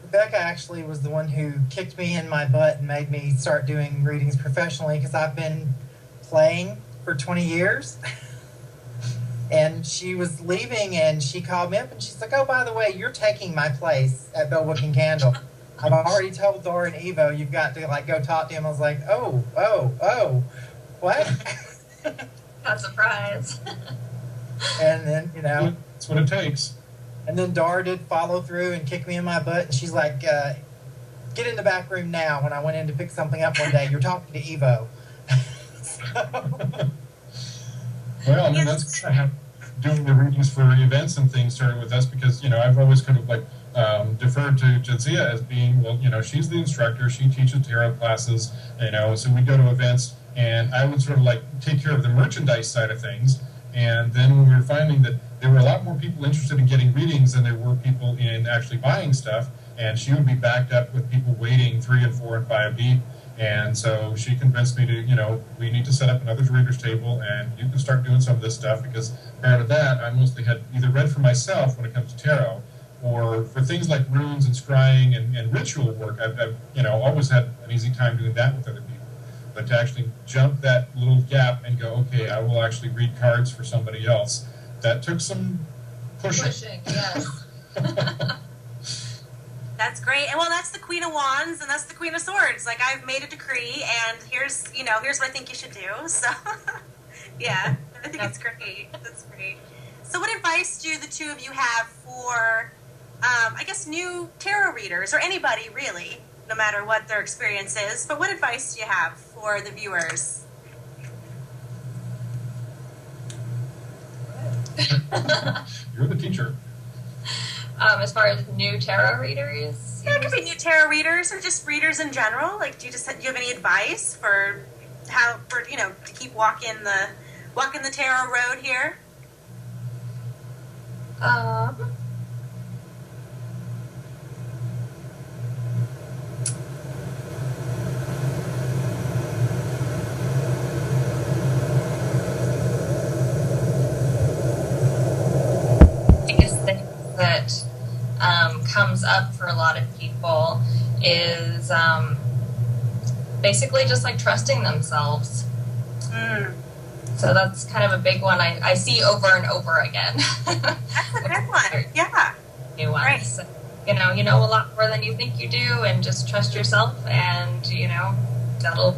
Rebecca actually was the one who kicked me in my butt and made me start doing readings professionally, because I've been playing for 20 years. And she was leaving, and she called me up, and she's like, oh, by the way, you're taking my place at Bell Book and Candle. I've already told Dora and Evo you've got to, go talk to him. I was like, oh, what? Not surprised. And then, That's what it takes. And then Dora did follow through and kick me in my butt, and she's like, get in the back room now. When I went in to pick something up one day, you're talking to Evo. Well, I mean, that's kind of how doing the readings for events and things started with us, because, I've always kind of deferred to Jadzia as being, she's the instructor, she teaches tarot classes, so we go to events, and I would sort of take care of the merchandise side of things. And then when we were finding that there were a lot more people interested in getting readings than there were people in actually buying stuff, and she would be backed up with people waiting 3 and 4 and 5 deep. And so she convinced me to, we need to set up another reader's table, and you can start doing some of this stuff, because prior to that, I mostly had either read for myself when it comes to tarot, or for things like runes and scrying and ritual work, I've always had an easy time doing that with other people. But to actually jump that little gap and go, okay, I will actually read cards for somebody else, that took some pushing. Yes. That's great. And well, that's the Queen of Wands and that's the Queen of Swords. I've made a decree, and here's what I think you should do. So, I think it's great. That's great. So what advice do the two of you have for, new tarot readers, or anybody really, no matter what their experience is, but what advice do you have for the viewers? You're the teacher. As far as new tarot readers? Yeah, it could be new tarot readers or just readers in general. Do you have any advice for to keep walking the tarot road here? Biggest thing that comes up for a lot of people is basically just trusting themselves. So that's kind of a big one I see over and over again. That's a good one. Yeah. New ones. Right. So, you know a lot more than you think you do, and just trust yourself, and that'll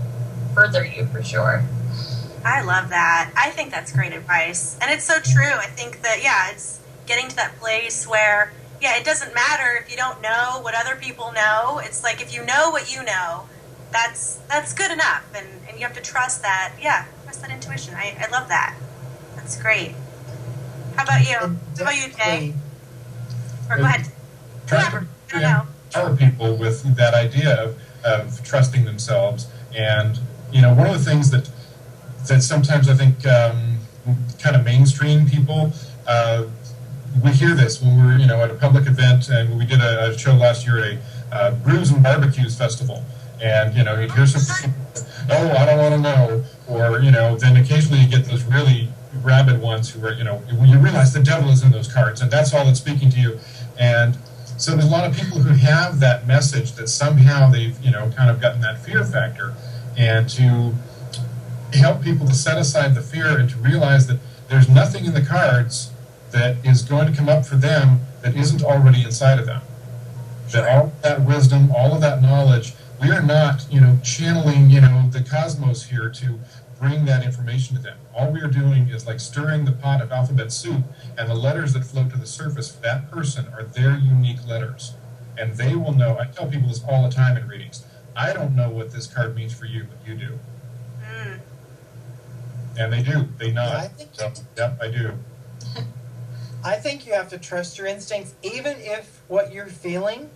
further you for sure. I love that. I think that's great advice. And it's so true. I think that, it's getting to that place where, it doesn't matter if you don't know what other people know. It's if you know what you know, that's good enough. And you have to trust that, trust that intuition. I love that. That's great. How about you? How about you, Jay? Or go ahead. Whoever. I don't know. Empower people with that idea of trusting themselves. And, one of the things that sometimes I think kind of mainstream people, we hear this when we're, at a public event, and we did a show last year at a Brews and Barbecues Festival. And, you'd hear some people, oh, I don't want to know. Or, then occasionally you get those really rabid ones who are, when you realize the devil is in those cards, and that's all that's speaking to you. And so there's a lot of people who have that message that somehow they've, kind of gotten that fear factor. And to help people to set aside the fear and to realize that there's nothing in the cards that is going to come up for them that isn't already inside of them. That all of that wisdom, all of that knowledge, we are not, channeling, the cosmos here to bring that information to them. All we are doing is stirring the pot of alphabet soup, and the letters that float to the surface for that person are their unique letters. and they will know. I tell people this all the time in readings. I don't know what this card means for you, but you do. Mm. And they do. They nod. Yep, I do. I think you have to trust your instincts, even if what you're feeling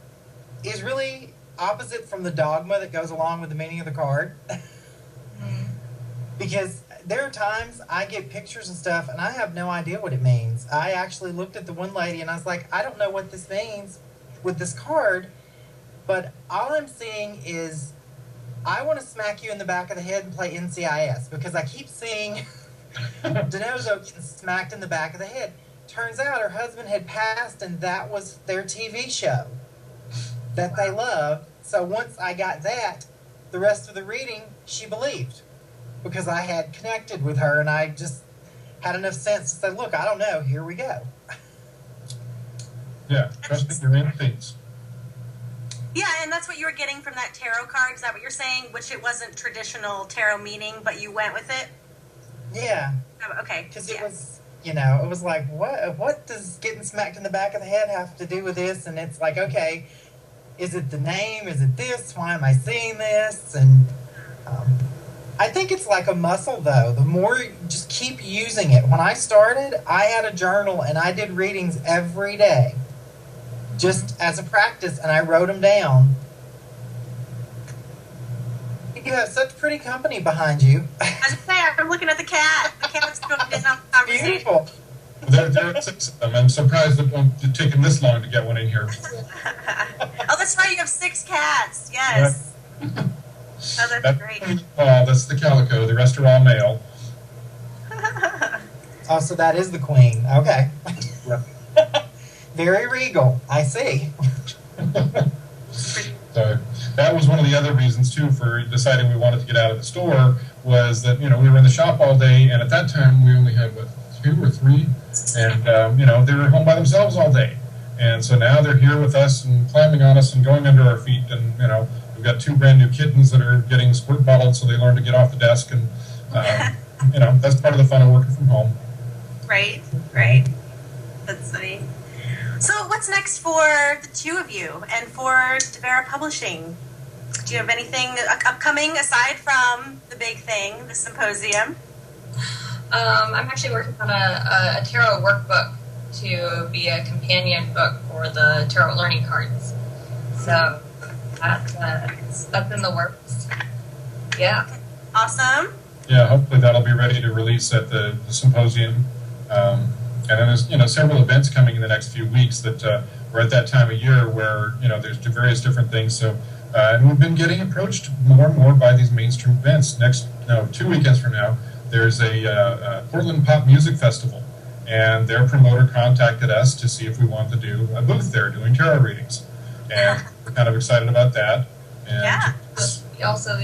is really opposite from the dogma that goes along with the meaning of the card. Because there are times I get pictures and stuff, and I have no idea what it means. I actually looked at the one lady, and I was like, I don't know what this means with this card, but all I'm seeing is I want to smack you in the back of the head and play NCIS, because I keep seeing Denozo getting smacked in the back of the head. Turns out her husband had passed, and that was their TV show that they loved. So once I got that, the rest of the reading, she believed, because I had connected with her, and I just had enough sense to say, look, I don't know, here we go. Yeah, trusting your instincts. Yeah, and that's what you were getting from that tarot card. Is that what you're saying? Which it wasn't traditional tarot meaning, but you went with it? Yeah. Oh, okay. Because it was, it was like, what does getting smacked in the back of the head have to do with this? And it's like, okay, is it the name? Is it this? Why am I seeing this? And I think it's like a muscle, though. The more you just keep using it. When I started, I had a journal, and I did readings every day, just as a practice, and I wrote them down. You have such pretty company behind you. I was saying, I'm looking at the cat. The cat's doing in on the conversation. Beautiful. There are 6 of them. I'm surprised that it's taken this long to get one in here. Oh, that's right. You have 6 cats. Yes. Yeah. Oh, that's great. That's the calico. The rest are all male. Oh, so that is the queen. Okay. Yeah. Very regal. I see. So that was one of the other reasons, too, for deciding we wanted to get out of the store, was that, we were in the shop all day, and at that time we only had, 2 or 3? And, they were home by themselves all day. And so now they're here with us and climbing on us and going under our feet, and, we've got 2 brand new kittens that are getting squirt bottled, so they learn to get off the desk, and, that's part of the fun of working from home. Right. That's funny. So what's next for the 2 of you and for Devera Publishing? Do you have anything upcoming aside from the big thing, the symposium? I'm actually working on a tarot workbook to be a companion book for the tarot learning cards. So that's in the works. Yeah. Awesome. Yeah, hopefully that'll be ready to release at the symposium. And then there's, several events coming in the next few weeks that we're at that time of year where, there's various different things. So, and we've been getting approached more and more by these mainstream events. 2 weekends from now, there's a Portland Pop Music Festival, and their promoter contacted us to see if we wanted to do a booth there doing tarot readings. And we're kind of excited about that. And yeah. Also,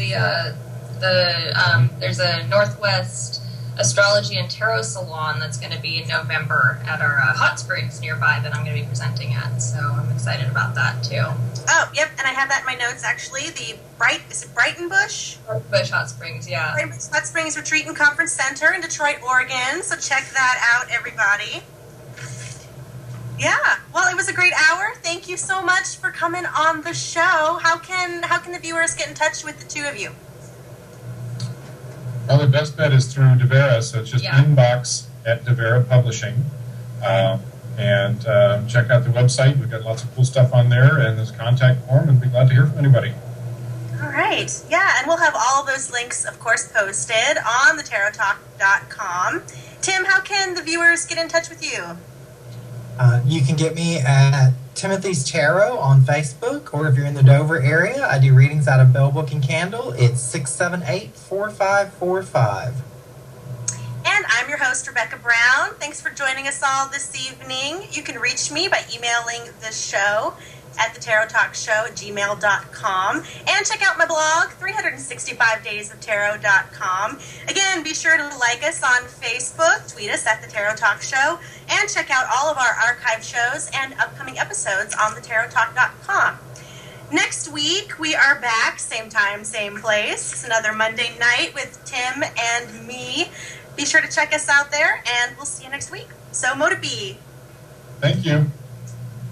there's a Northwest Astrology and Tarot Salon that's going to be in November at our hot springs nearby that I'm going to be presenting at. So I'm excited about that too. Oh, yep, and I have that in my notes actually. Is it Brighton Bush? Bush Hot Springs, yeah. Brighton Bush Hot Springs Retreat and Conference Center in Detroit, Oregon. So check that out, everybody. Yeah, well, it was a great hour. Thank you so much for coming on the show. How can the viewers get in touch with the 2 of you? Well, the best bet is through Devera, so it's just inbox at Devera Publishing. And check out the website. We've got lots of cool stuff on there, and there's a contact form, and be glad to hear from anybody. All right. Yeah, and we'll have all of those links, of course, posted on thetarotalk.com. Tim, how can the viewers get in touch with you? You can get me at Timothy's Tarot on Facebook, or if you're in the Dover area, I do readings out of Bell Book and Candle. It's 678-4545. And I'm your host, Rebecca Brown. Thanks for joining us all this evening. You can reach me by emailing the show at thetarotalkshow@gmail.com. And check out my blog, 365daysoftarot.com. Again, be sure to like us on Facebook, tweet us at The Tarot Talk Show, and check out all of our archive shows and upcoming episodes on thetarotalk.com. Next week, we are back, same time, same place. It's another Monday night with Tim and me. Be sure to check us out there, and we'll see you next week. So, Mo to be. Thank you.